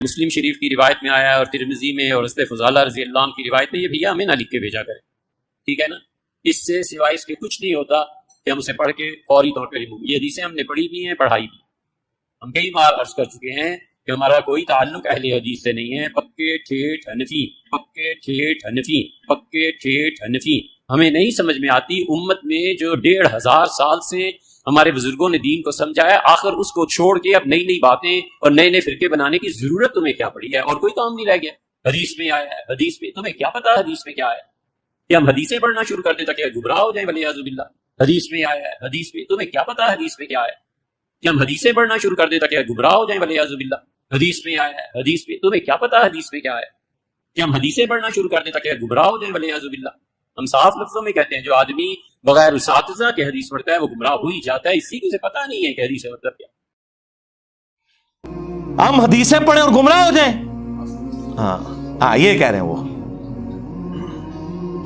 مسلم شریف کی روایت میں آیا ہے اور ترمذی میں اور حضرت فضالہ رضی اللہ عنہ کی روایت میں یہ بھیا ہمیں نہ لکھ کے بھیجا کرے، ٹھیک ہے نا؟ اس سے سوائے اس کے کچھ نہیں ہوتا کہ ہم اسے پڑھ کے فوری طور پہ ریموو، یہ حدیثیں ہم نے پڑھی بھی ہیں، پڑھائی بھی، ہم کئی بار عرض کر چکے ہیں کہ ہمارا کوئی تعلق اہل حدیث سے نہیں ہے، پکے ٹھیٹھ حنفی، پکے ٹھیٹھ حنفی، پکے ٹھیٹھ حنفی۔ ہمیں نہیں سمجھ میں آتی امت میں جو 1500 سال سے ہمارے بزرگوں نے دین کو سمجھا ہے، آخر اس کو چھوڑ کے اب نئی نئی باتیں اور نئے نئے فرقے بنانے کی ضرورت تمہیں کیا پڑی ہے؟ اور کوئی کام نہیں رہ گیا۔ حدیث میں آیا ہے، حدیث میں تمہیں کیا پتا حدیث میں کیا ہے؟ کہ ہم حدیثیں پڑھنا شروع کر دیں تاکہ گمراہ ہو جائیں ولیعاذ باللہ۔ حدیث میں آیا ہے، حدیث میں تمہیں کیا پتا حدیث میں کیا ہے؟ کہ ہم حدیثیں پڑھنا شروع کر دیں تاکہ گمراہ ہو جائیں ولیعاذ باللہ۔ حدیث میں آیا ہے، حدیث میں تمہیں کیا پتا حدیث میں کیا ہے؟ کہ ہم حدیثیں پڑھنا شروع کر دیں تاکہ گمراہ ہو جائیں ولیعاذ باللہ۔ ہم صاف لفظوں میں کہتے ہیں جو آدمی بغیر اساتذہ کے حدیث پڑھتا ہے وہ گمراہ ہو ہی جاتا ہے، اسی کو سے پتہ نہیں ہے کہ حدیث کا مطلب کیا۔ ہم حدیثیں پڑھیں اور گمراہ ہو جائیں، ہاں یہ کہہ رہے ہیں وہ۔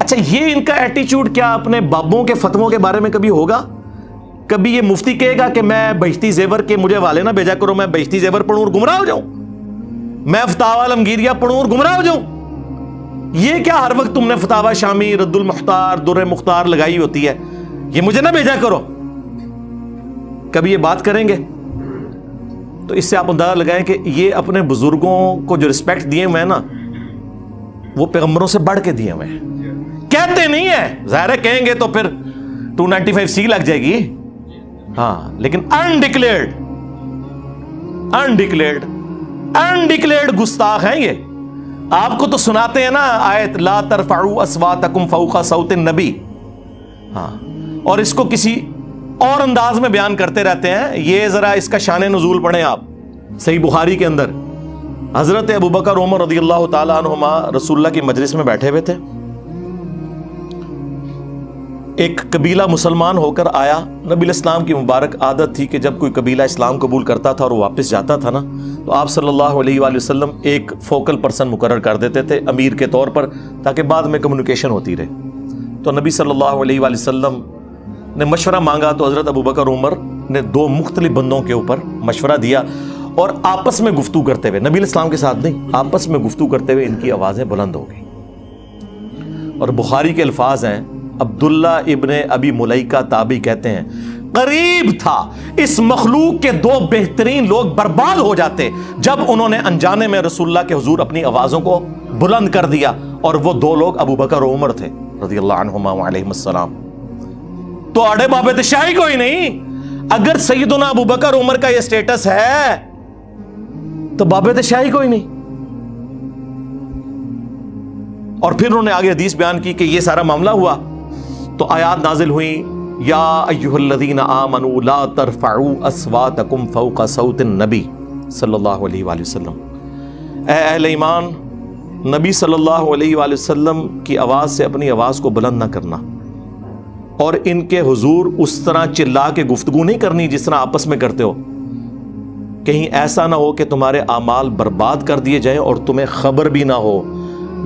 اچھا، یہ ان کا ایٹیچیوڈ کیا اپنے بابوں کے فتووں کے بارے میں کبھی ہوگا؟ کبھی یہ مفتی کہے گا کہ میں بہشتی زیور کے مجھے والے نہ بھیجا کرو، میں بہشتی زیور پڑھوں اور گمراہ ہو جاؤں، میں فتاوی عالمگیریہ پڑھوں اور گمراہ ہو جاؤں؟ یہ کیا ہر وقت تم نے فتاوی شامی، رد المختار، در مختار لگائی ہوتی ہے، یہ مجھے نہ بھیجا کرو؟ کبھی یہ بات کریں گے؟ تو اس سے آپ اندازہ لگائیں کہ یہ اپنے بزرگوں کو جو رسپیکٹ دیے ہوئے ہیں نا، وہ پیغمبروں سے بڑھ کے دیے ہوئے ہیں۔ کہتے نہیں ہیں، ظاہر ہے کہیں گے تو پھر 295C لگ جائے گی، ہاں، لیکن انڈکلیئرڈ گستاخ ہیں یہ۔ آپ کو تو سناتے ہیں نا آیت لا ترفعوا اصواتکم فوق صوت النبی، ہاں، اور اس کو کسی اور انداز میں بیان کرتے رہتے ہیں۔ یہ ذرا اس کا شان نزول پڑھیں آپ، صحیح بخاری کے اندر حضرت ابوبکر عمر رضی اللہ تعالی عنہما رسول اللہ کی مجلس میں بیٹھے ہوئے تھے، ایک قبیلہ مسلمان ہو کر آیا۔ نبی الاسلام کی مبارک عادت تھی کہ جب کوئی قبیلہ اسلام قبول کرتا تھا اور وہ واپس جاتا تھا نا، تو آپ صلی اللہ علیہ وآلہ وسلم ایک فوکل پرسن مقرر کر دیتے تھے امیر کے طور پر، تاکہ بعد میں کمیونیکیشن ہوتی رہے۔ تو نبی صلی اللہ علیہ وآلہ وسلم نے مشورہ مانگا تو حضرت ابوبکر عمر نے 2 مختلف بندوں کے اوپر مشورہ دیا، اور آپس میں گفتگو کرتے ہوئے، نبی الاسلام کے ساتھ نہیں، آپس میں گفتگو کرتے ہوئے ان کی آوازیں بلند ہو گئیں۔ اور بخاری کے الفاظ ہیں، عبداللہ ابن ابی ملیکہ تابعی کہتے ہیں قریب تھا اس مخلوق کے 2 بہترین لوگ برباد ہو جاتے جب انہوں نے انجانے میں رسول اللہ کے حضور اپنی آوازوں کو بلند کر دیا، اور وہ 2 لوگ ابو بکر و عمر تھے رضی اللہ عنہما وعلیہم السلام۔ تو اڑے بابے شاہی کوئی نہیں۔ اگر سیدنا ابو بکر عمر کا یہ سٹیٹس ہے تو بابے شاہی کوئی نہیں۔ اور پھر انہوں نے آگے حدیث بیان کی کہ یہ سارا معاملہ ہوا تو آیات نازل ہوئیں، یا ایھا الذین آمنوا لا ترفعوا اصواتکم فوق صوت النبی صلی اللہ علیہ وآلہ وسلم، اے اہل ایمان، نبی صلی اللہ علیہ وآلہ وسلم کی آواز سے اپنی آواز کو بلند نہ کرنا، اور ان کے حضور اس طرح چلا کے گفتگو نہیں کرنی جس طرح آپس میں کرتے ہو، کہیں ایسا نہ ہو کہ تمہارے اعمال برباد کر دیے جائیں اور تمہیں خبر بھی نہ ہو،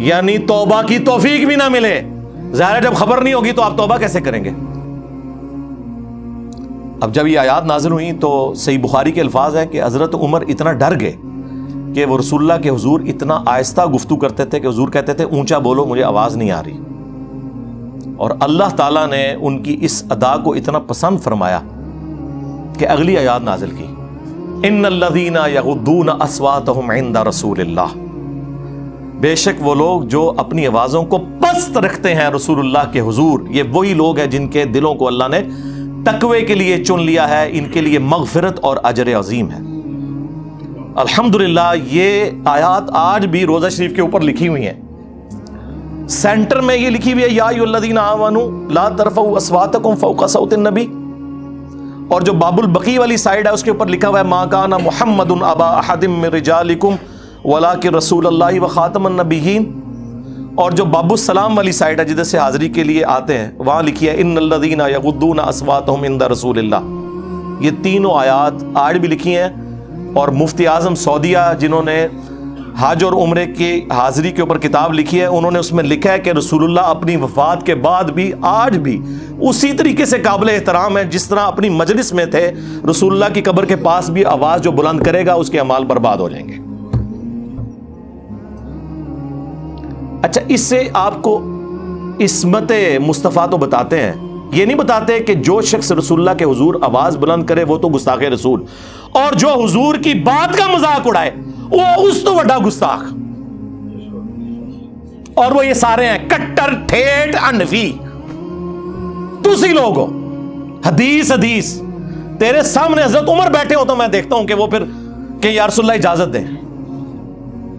یعنی توبہ کی توفیق بھی نہ ملے۔ ظاہر ہے جب خبر نہیں ہوگی تو آپ توبہ کیسے کریں گے؟ اب جب یہ آیات نازل ہوئیں تو صحیح بخاری کے الفاظ ہیں کہ حضرت عمر اتنا ڈر گئے کہ وہ رسول اللہ کے حضور اتنا آہستہ گفتگو کرتے تھے کہ حضور کہتے تھے اونچا بولو، مجھے آواز نہیں آ رہی۔ اور اللہ تعالیٰ نے ان کی اس ادا کو اتنا پسند فرمایا کہ اگلی آیات نازل کی، ان الذین یغضون اصواتهم عند رسول اللہ، بے شک وہ لوگ جو اپنی آوازوں کو پست رکھتے ہیں رسول اللہ کے حضور، یہ وہی لوگ ہیں جن کے دلوں کو اللہ نے تقوی کے لیے چن لیا ہے، ان کے لیے مغفرت اور اجر عظیم ہے۔ الحمدللہ یہ آیات آج بھی روضہ شریف کے اوپر لکھی ہوئی ہیں، سینٹر میں یہ لکھی ہوئی ہے، یا ایھا الذین آمنوا لا ترفعوا اصواتکم فوق صوت النبی، اور جو باب البقی والی سائیڈ ہے اس کے اوپر لکھا ہوا ہے ما کان محمد ابا احد من رجالکم ولکن رسول اللہ وخاتم النبیین، اور جو باب السلام والی سائیڈ ہے جدھر سے حاضری کے لیے آتے ہیں وہاں لکھی ہے ان الذین یغضون اصواتهم عند رسول اللہ۔ یہ تینوں آیات آج بھی لکھی ہیں، اور مفتی اعظم سعودیہ جنہوں نے حج اور عمرے کی حاضری کے اوپر کتاب لکھی ہے، انہوں نے اس میں لکھا ہے کہ رسول اللہ اپنی وفات کے بعد بھی آج بھی اسی طریقے سے قابل احترام ہے جس طرح اپنی مجلس میں تھے۔ رسول اللہ کی قبر کے پاس بھی آواز جو بلند کرے گا اس کے اعمال برباد ہو جائیں گے۔ اچھا اس سے آپ کو عصمت مصطفیٰ تو بتاتے ہیں، یہ نہیں بتاتے کہ جو شخص رسول اللہ کے حضور آواز بلند کرے وہ تو گستاخ رسول، اور جو حضور کی بات کا مذاق اڑائے وہ اس تو بڑا گستاخ، اور وہ یہ سارے ہیں کٹر ٹھیٹ انفی، تسی لوگ ہو۔ حدیث تیرے سامنے حضرت عمر بیٹھے ہو تو میں دیکھتا ہوں کہ وہ پھر کہ یا رسول اللہ اجازت دیں،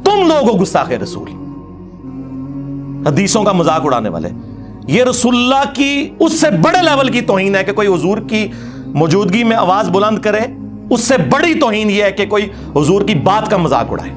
تم لوگ ہو گستاخ رسول، حدیثوں کا مذاق اڑانے والے۔ یہ رسول اللہ کی اس سے بڑے لیول کی توہین ہے کہ کوئی حضور کی موجودگی میں آواز بلند کرے، اس سے بڑی توہین یہ ہے کہ کوئی حضور کی بات کا مذاق اڑائے۔